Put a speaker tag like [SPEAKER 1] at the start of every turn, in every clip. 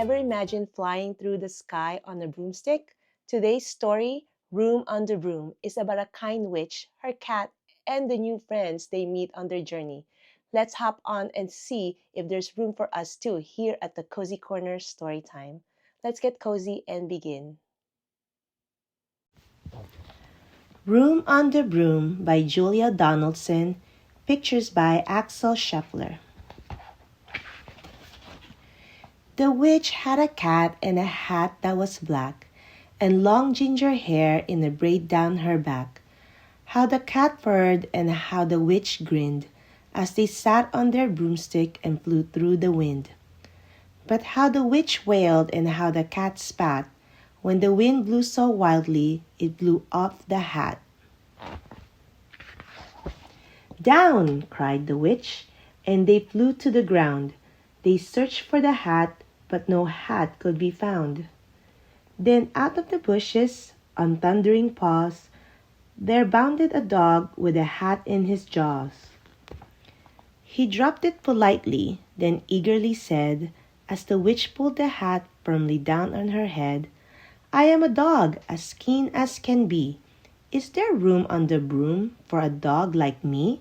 [SPEAKER 1] ever imagined flying through the sky on a broomstick? Today's story, Room Under Broom, is about a kind witch, her cat, and the new friends they meet on their journey. Let's hop on and see if there's room for us too here at the Cozy Corner Storytime. Let's get cozy and begin. Room Under Broom by Julia Donaldson. Pictures by Axel Scheffler. The witch had a cat and a hat that was black, and long ginger hair in a braid down her back. How the cat purred and how the witch grinned, as they sat on their broomstick and flew through the wind. But how the witch wailed and how the cat spat, when the wind blew so wildly it blew off the hat. "Down!" cried the witch, and they flew to the ground. They searched for the hat, but no hat could be found. Then out of the bushes, on thundering paws, there bounded a dog with a hat in his jaws. He dropped it politely, then eagerly said, as the witch pulled the hat firmly down on her head, "I am a dog, as keen as can be. Is there room on the broom for a dog like me?"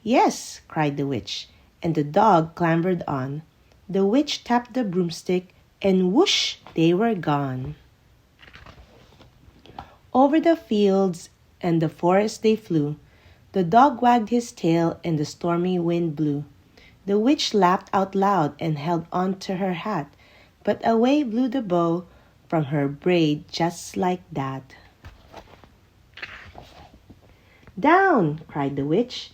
[SPEAKER 1] "Yes," cried the witch, and the dog clambered on. The witch tapped the broomstick, and whoosh, they were gone. Over the fields and the forest they flew. The dog wagged his tail, and the stormy wind blew. The witch laughed out loud and held on to her hat, but away blew the bow from her braid just like that. "Down!" cried the witch,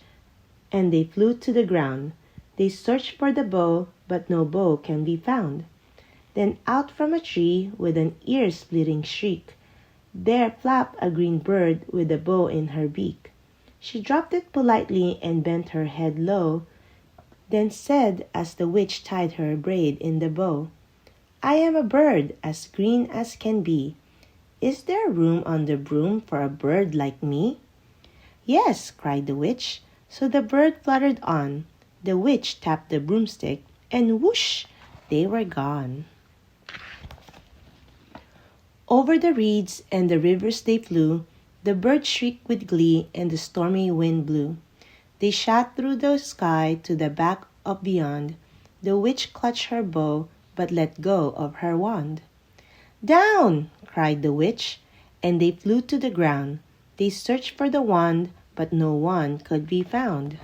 [SPEAKER 1] and they flew to the ground. They searched for the bow, but no bow can be found. Then out from a tree, with an ear-splitting shriek, there flapped a green bird with a bow in her beak. She dropped it politely and bent her head low, then said as the witch tied her braid in the bow, "I am a bird as green as can be. Is there room on the broom for a bird like me?" "Yes," cried the witch. So the bird fluttered on. The witch tapped the broomstick, and whoosh, they were gone. Over the reeds and the rivers they flew. The bird shrieked with glee, and the stormy wind blew. They shot through the sky to the back of beyond. The witch clutched her bow, but let go of her wand. "Down!" cried the witch, and they flew to the ground. They searched for the wand, but no wand could be found.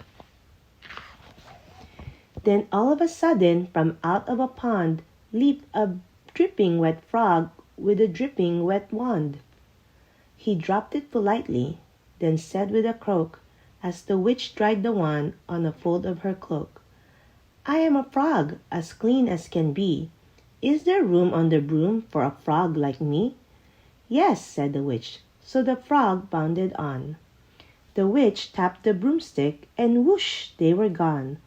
[SPEAKER 1] Then all of a sudden, from out of a pond, leaped a dripping wet frog with a dripping wet wand. He dropped it politely, then said with a croak, as the witch dried the wand on a fold of her cloak, "I am a frog, as clean as can be. Is there room on the broom for a frog like me?" "Yes," said the witch, so the frog bounded on. The witch tapped the broomstick, and whoosh, they were gone.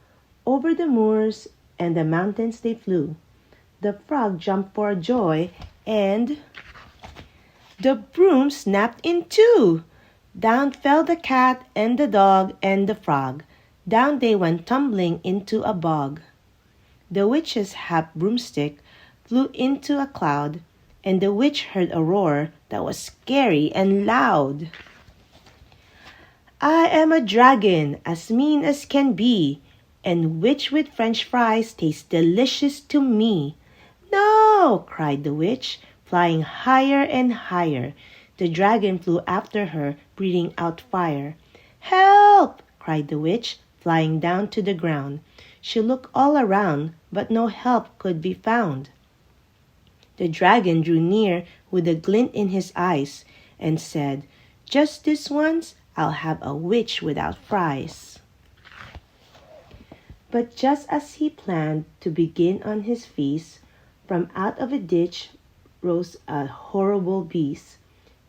[SPEAKER 1] Over the moors and the mountains they flew. The frog jumped for joy, and the broom snapped in two. Down fell the cat and the dog and the frog. Down they went tumbling into a bog. The witch's half broomstick flew into a cloud, and the witch heard a roar that was scary and loud. "I am a dragon, as mean as can be, and witch with French fries tastes delicious to me." "No!" cried the witch, flying higher and higher. The dragon flew after her, breathing out fire. "Help!" cried the witch, flying down to the ground. She looked all around, but no help could be found. The dragon drew near with a glint in his eyes, and said, "Just this once, I'll have a witch without fries." But just as he planned to begin on his feast, from out of a ditch rose a horrible beast.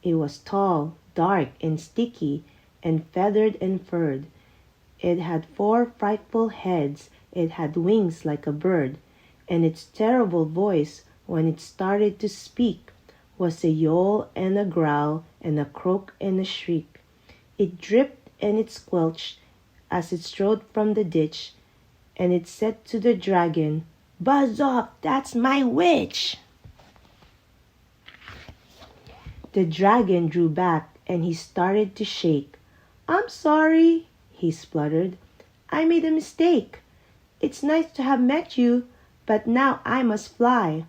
[SPEAKER 1] It was tall, dark, and sticky, and feathered and furred. It had 4 frightful heads, it had wings like a bird, and its terrible voice, when it started to speak, was a yowl and a growl and a croak and a shriek. It dripped and it squelched as it strode from the ditch, and it said to the dragon, "Buzz off, that's my witch!" The dragon drew back and he started to shake. "I'm sorry," he spluttered. "I made a mistake. It's nice to have met you, but now I must fly."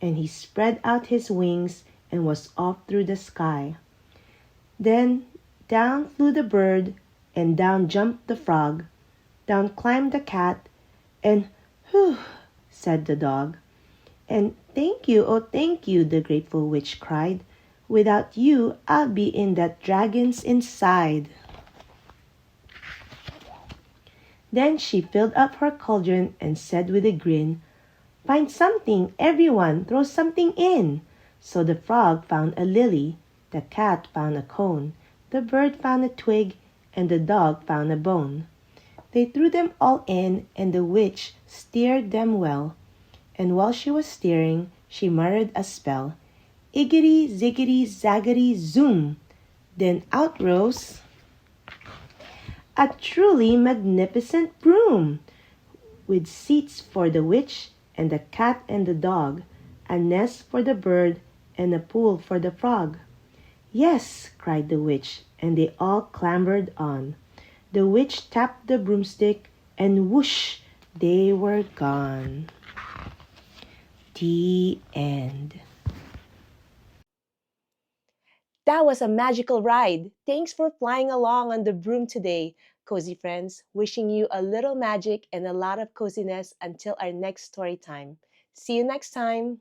[SPEAKER 1] And he spread out his wings and was off through the sky. Then down flew the bird, and down jumped the frog. Down climbed the cat, and "Whew," said the dog. "And thank you, oh thank you," the grateful witch cried. "Without you, I'll be in that dragon's inside." Then she filled up her cauldron and said with a grin, "Find something, everyone, throw something in." So the frog found a lily, the cat found a cone, the bird found a twig, and the dog found a bone. They threw them all in, and the witch stirred them well. And while she was stirring, she muttered a spell. Iggity, ziggity, zaggity, zoom! Then out rose a truly magnificent broom, with seats for the witch and the cat and the dog, a nest for the bird, and a pool for the frog. "Yes," cried the witch, and they all clambered on. The witch tapped the broomstick, and whoosh, they were gone. The end. That was a magical ride. Thanks for flying along on the broom today, cozy friends. Wishing you a little magic and a lot of coziness until our next story time. See you next time.